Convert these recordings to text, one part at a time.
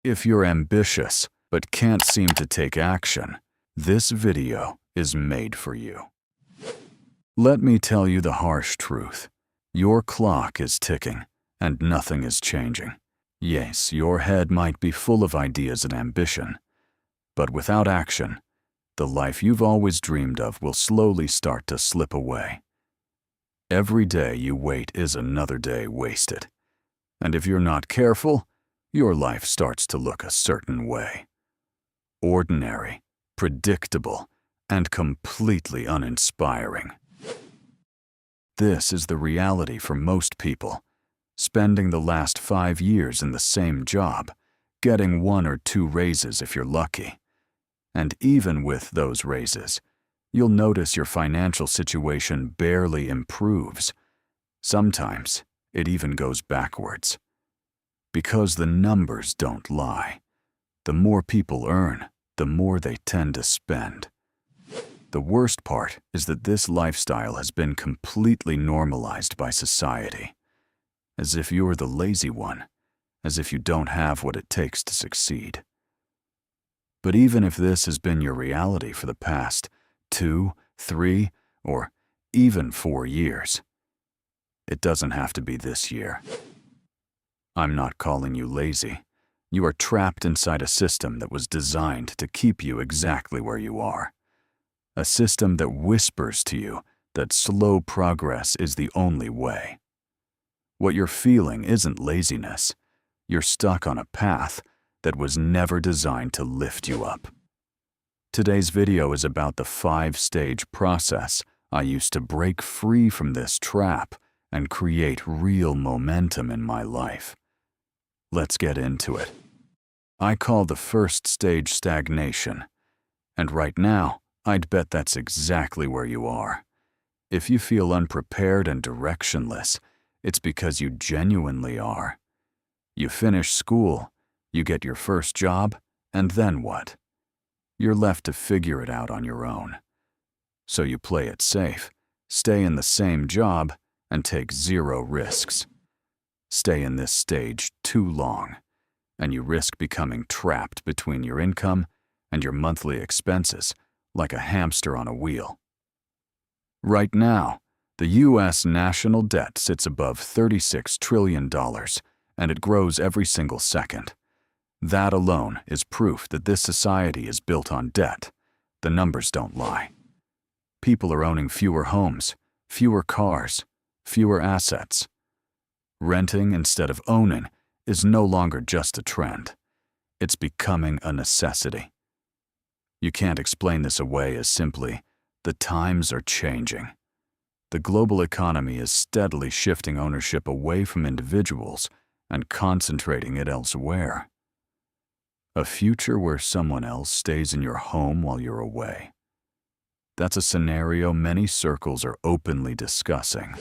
If you're ambitious but can't seem to take action, this video is made for you. Let me tell you the harsh truth. Your clock is ticking, and nothing is changing. Yes, your head might be full of ideas and ambition, but without action, the life you've always dreamed of will slowly start to slip away. Every day you wait is another day wasted, and if you're not careful, your life starts to look a certain way. Ordinary, predictable, and completely uninspiring. This is the reality for most people, spending the last 5 years in the same job, getting 1 or 2 raises if you're lucky. And even with those raises, you'll notice your financial situation barely improves. Sometimes it even goes backwards. Because the numbers don't lie. The more people earn, the more they tend to spend. The worst part is that this lifestyle has been completely normalized by society, as if you're the lazy one, as if you don't have what it takes to succeed. But even if this has been your reality for the past 2, 3, or even 4 years, it doesn't have to be this year. I'm not calling you lazy. You are trapped inside a system that was designed to keep you exactly where you are. A system that whispers to you that slow progress is the only way. What you're feeling isn't laziness. You're stuck on a path that was never designed to lift you up. Today's video is about the 5-stage process I used to break free from this trap and create real momentum in my life. Let's get into it. I call the first stage stagnation, and right now, I'd bet that's exactly where you are. If you feel unprepared and directionless, it's because you genuinely are. You finish school, you get your first job, and then what? You're left to figure it out on your own. So you play it safe, stay in the same job, and take 0 risks. Stay in this stage too long, and you risk becoming trapped between your income and your monthly expenses, like a hamster on a wheel. Right now, the U.S. national debt sits above $36 trillion, and it grows every single second. That alone is proof that this society is built on debt. The numbers don't lie. People are owning fewer homes, fewer cars, fewer assets. Renting instead of owning is no longer just a trend. It's becoming a necessity. You can't explain this away as simply, the times are changing. The global economy is steadily shifting ownership away from individuals and concentrating it elsewhere. A future where someone else stays in your home while you're away. That's a scenario many circles are openly discussing.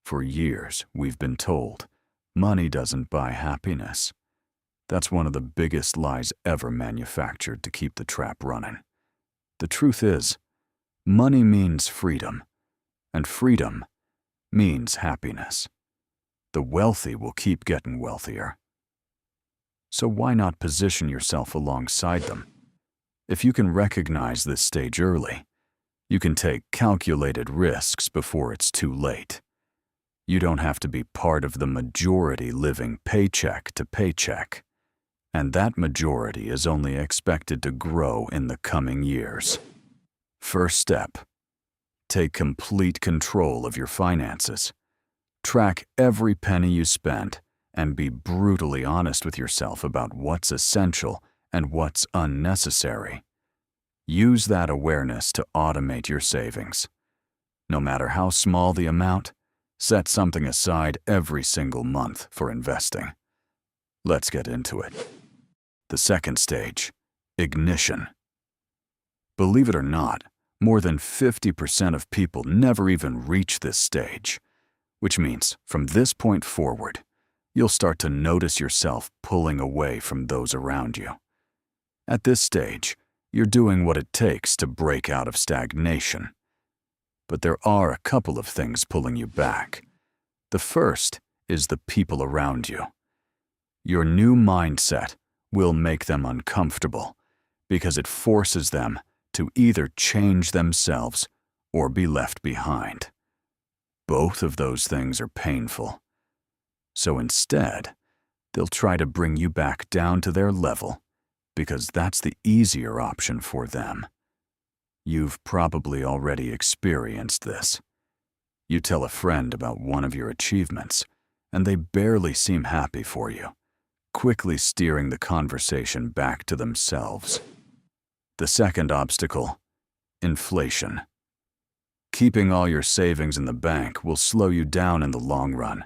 For years, we've been told, money doesn't buy happiness. That's one of the biggest lies ever manufactured to keep the trap running. The truth is, money means freedom, and freedom means happiness. The wealthy will keep getting wealthier. So why not position yourself alongside them? If you can recognize this stage early, you can take calculated risks before it's too late. You don't have to be part of the majority living paycheck to paycheck. And that majority is only expected to grow in the coming years. First step, take complete control of your finances. Track every penny you spend and be brutally honest with yourself about what's essential and what's unnecessary. Use that awareness to automate your savings. No matter how small the amount, set something aside every single month for investing. Let's get into it. The second stage, ignition. Believe it or not, more than 50% of people never even reach this stage, which means from this point forward, you'll start to notice yourself pulling away from those around you. At this stage, you're doing what it takes to break out of stagnation. But there are a couple of things pulling you back. The first is the people around you. Your new mindset, will make them uncomfortable because it forces them to either change themselves or be left behind. Both of those things are painful. So instead, they'll try to bring you back down to their level because that's the easier option for them. You've probably already experienced this. You tell a friend about one of your achievements, and they barely seem happy for you, quickly steering the conversation back to themselves. The second obstacle, inflation. Keeping all your savings in the bank will slow you down in the long run.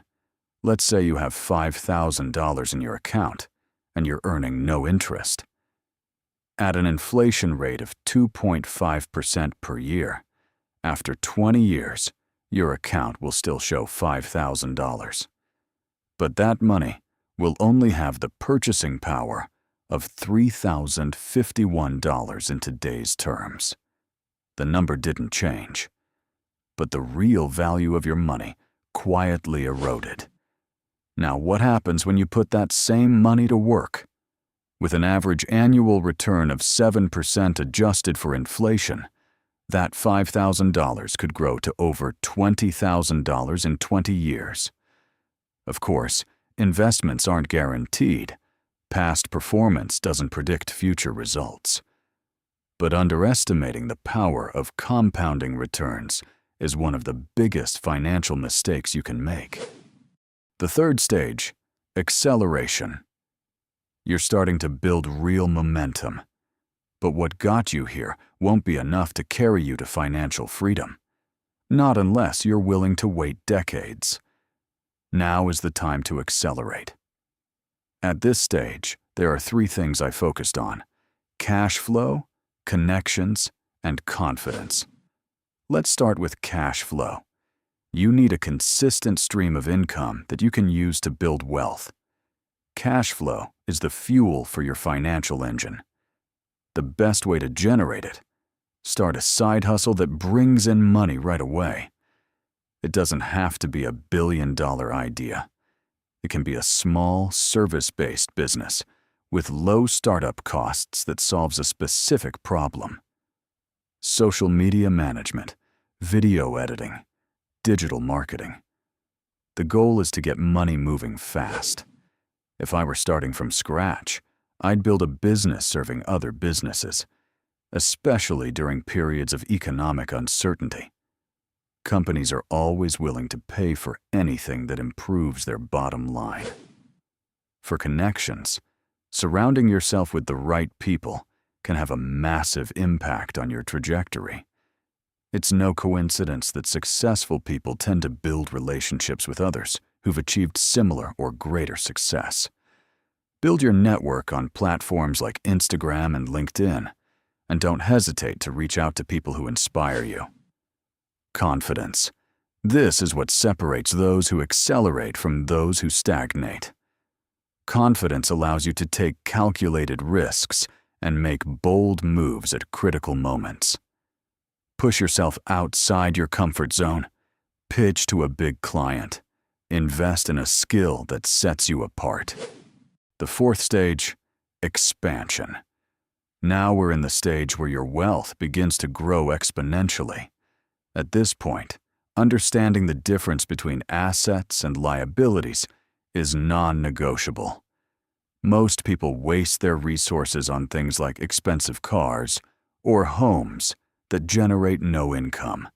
Let's say you have $5,000 in your account, and you're earning no interest. At an inflation rate of 2.5% per year, after 20 years, your account will still show $5,000. But that money will only have the purchasing power of $3,051 in today's terms. The number didn't change, but the real value of your money quietly eroded. Now, what happens when you put that same money to work? With an average annual return of 7% adjusted for inflation, that $5,000 could grow to over $20,000 in 20 years. Of course, investments aren't guaranteed. Past performance doesn't predict future results. But underestimating the power of compounding returns is one of the biggest financial mistakes you can make. The third stage, acceleration. You're starting to build real momentum. But what got you here won't be enough to carry you to financial freedom. Not unless you're willing to wait decades. Now is the time to accelerate. At this stage, there are 3 things I focused on: cash flow, connections, and confidence. Let's start with cash flow. You need a consistent stream of income that you can use to build wealth. Cash flow is the fuel for your financial engine. The best way to generate it: start a side hustle that brings in money right away. It doesn't have to be a billion-dollar idea. It can be a small, service-based business with low startup costs that solves a specific problem. Social media management, video editing, digital marketing. The goal is to get money moving fast. If I were starting from scratch, I'd build a business serving other businesses, especially during periods of economic uncertainty. Companies are always willing to pay for anything that improves their bottom line. For connections, surrounding yourself with the right people can have a massive impact on your trajectory. It's no coincidence that successful people tend to build relationships with others who've achieved similar or greater success. Build your network on platforms like Instagram and LinkedIn, and don't hesitate to reach out to people who inspire you. Confidence. This is what separates those who accelerate from those who stagnate. Confidence allows you to take calculated risks and make bold moves at critical moments. Push yourself outside your comfort zone. Pitch to a big client. Invest in a skill that sets you apart. The fourth stage, expansion. Now we're in the stage where your wealth begins to grow exponentially. At this point, understanding the difference between assets and liabilities is non-negotiable. Most people waste their resources on things like expensive cars or homes that generate no income.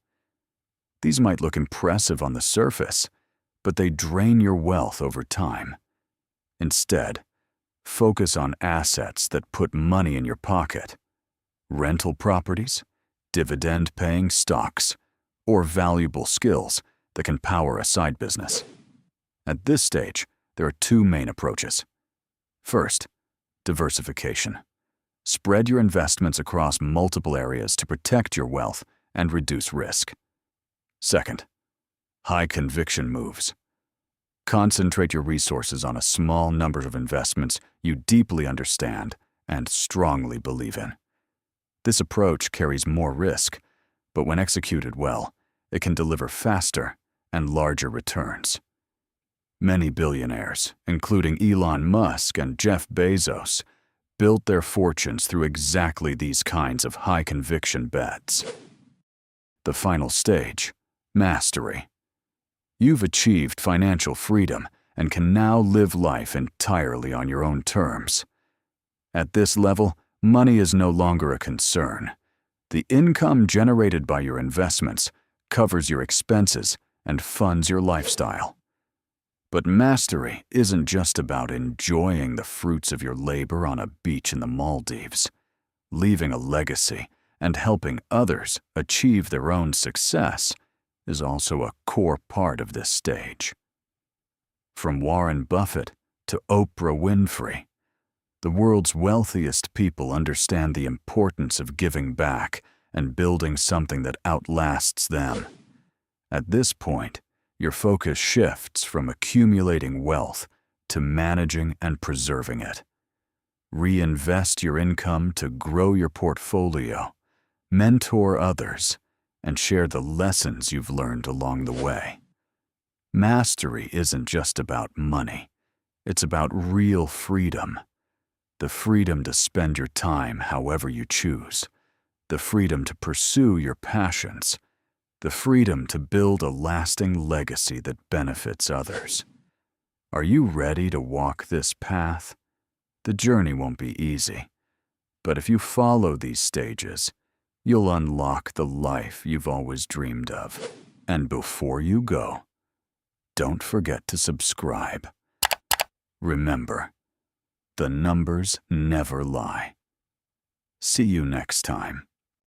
These might look impressive on the surface, but they drain your wealth over time. Instead, focus on assets that put money in your pocket. Rental properties, dividend-paying stocks, or valuable skills that can power a side business. At this stage, there are 2 main approaches. First, diversification. Spread your investments across multiple areas to protect your wealth and reduce risk. Second, high-conviction moves. Concentrate your resources on a small number of investments you deeply understand and strongly believe in. This approach carries more risk, but when executed well, it can deliver faster and larger returns. Many billionaires, including Elon Musk and Jeff Bezos, built their fortunes through exactly these kinds of high-conviction bets. The final stage, mastery. You've achieved financial freedom and can now live life entirely on your own terms. At this level, money is no longer a concern. The income generated by your investments covers your expenses and funds your lifestyle. But mastery isn't just about enjoying the fruits of your labor on a beach in the Maldives. Leaving a legacy and helping others achieve their own success is also a core part of this stage. From Warren Buffett to Oprah Winfrey, the world's wealthiest people understand the importance of giving back and building something that outlasts them. At this point, your focus shifts from accumulating wealth to managing and preserving it. Reinvest your income to grow your portfolio, mentor others, and share the lessons you've learned along the way. Mastery isn't just about money. It's about real freedom. The freedom to spend your time however you choose. The freedom to pursue your passions. The freedom to build a lasting legacy that benefits others. Are you ready to walk this path? The journey won't be easy, but if you follow these stages, you'll unlock the life you've always dreamed of. And before you go, don't forget to subscribe. Remember, the numbers never lie. See you next time.